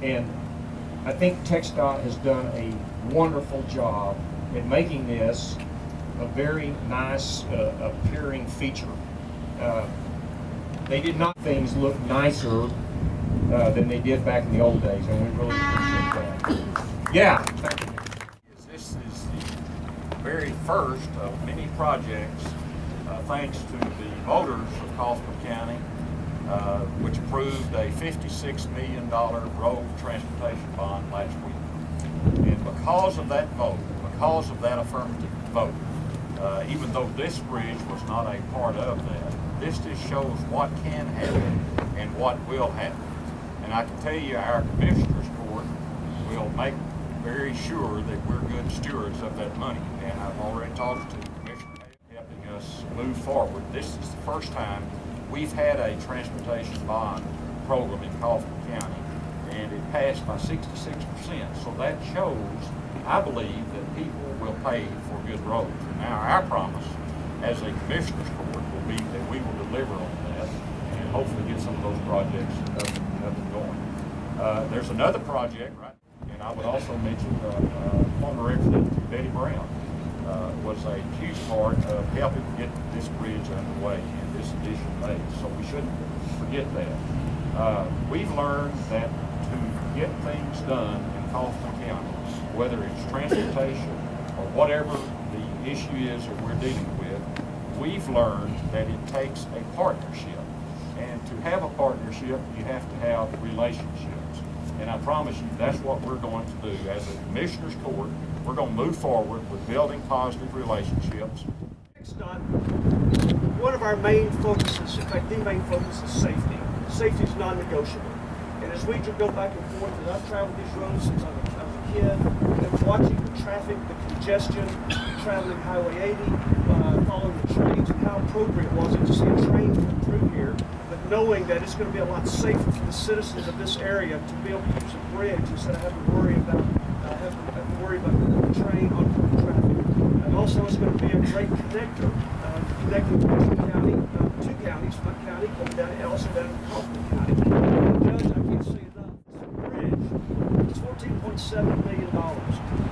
And I think TxDOT has done a wonderful job in making this a very nice appearing feature. They did not things look nicer than they did back in the old days, and we really appreciate that. Yeah. This is the very first of many projects, thanks to the voters of Kaufman County, which approved a $56 million road transportation bond last week. And because of that vote, because of that affirmative vote, even though this bridge was not a part of that, this just shows what can happen and what will happen. And I can tell you our Commissioners Court will make very sure that we're good stewards of that money. And I've already talked to the Commissioner helping us move forward. This is the first time we've had a transportation bond program in Kaufman County, and it passed by 66%. So that shows, I believe, that people will pay for good roads. And now our promise as a Commissioners Court will be that we will deliver on that and hopefully get some of those projects up and going. There's another project, right? And I would also mention former Representative Betty Brown was a huge part of helping get this bridge underway and this addition made. So we shouldn't forget that. We've learned that to get things done in Kaufman County, whether it's transportation or whatever the issue is that we're dealing with, we've learned that it takes a partnership. And to have a partnership, you have to have relationships. And I promise you, that's what we're going to do. As a Commissioners Court, we're going to move forward with building positive relationships. TxDOT, one of our main focuses, in fact, the main focus is safety. Safety is non-negotiable. And as we go back and forth, and I've traveled these roads since I was a kid, and watching the traffic, the congestion, traveling Highway 80, following the trains, and how appropriate was it to see a train come through here, but knowing that it's going to be a lot safer for the citizens of this area to be able to use a bridge instead of having to worry about the train on traffic. And also, it's going to be a great connector, connecting Washington County, two counties, Foote County, coming down, and also down to Kaufman County. Judge, I can't say enough. This bridge is $14.7 million,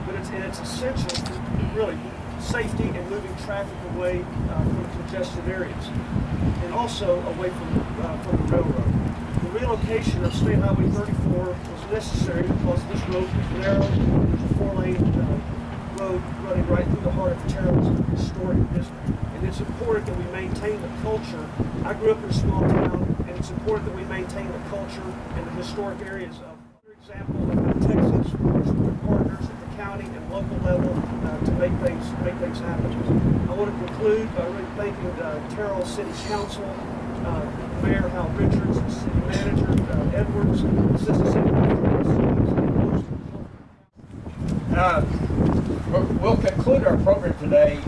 but it's essential for really safety and moving traffic away from congested areas, and also away from the railroad. The relocation of State Highway 34 was necessary because this road was narrow. There's a four-lane road running right through the heart of Terrell's historic district. And it's important that we maintain the culture. I grew up in a small town, and it's important that we maintain the culture and the historic areas of, for example, of Texas, works with partners at the county and local level to make things happen. I want to conclude by really thanking Terrell City Council, Mayor Hal Richards, the City Manager Edwards, Assistant City Manager. We'll conclude our program today.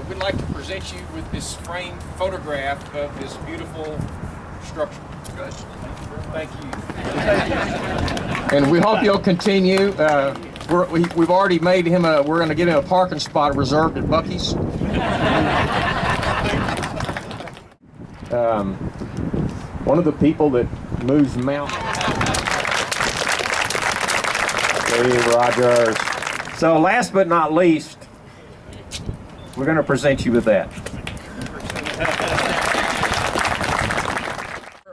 We'd like to present you with this framed photograph of this beautiful structure. Thank you. And we hope you'll continue. We've already made him we're going to get him a parking spot reserved at Buc-ee's. One of the people that moves mountains. Hey, Rogers. So last but not least, we're going to present you with that.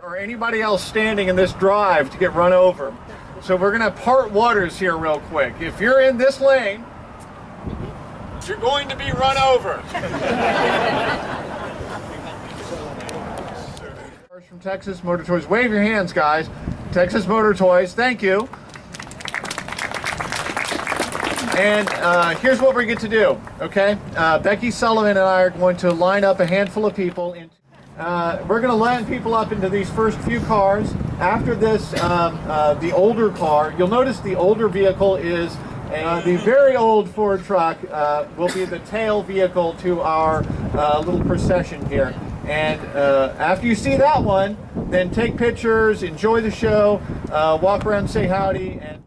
Or anybody else standing in this drive to get run over. So we're going to part waters here real quick. If you're in this lane, you're going to be run over. From Texas Motor Toys. Wave your hands, guys. Texas Motor Toys, thank you. And here's what we get to do, okay? Becky Sullivan and I are going to line up a handful of people. We're going to line people up into these first few cars. After this, the older car, you'll notice the older vehicle is the very old Ford truck will be the tail vehicle to our little procession here. And after you see that one, then take pictures, enjoy the show, walk around, say howdy, and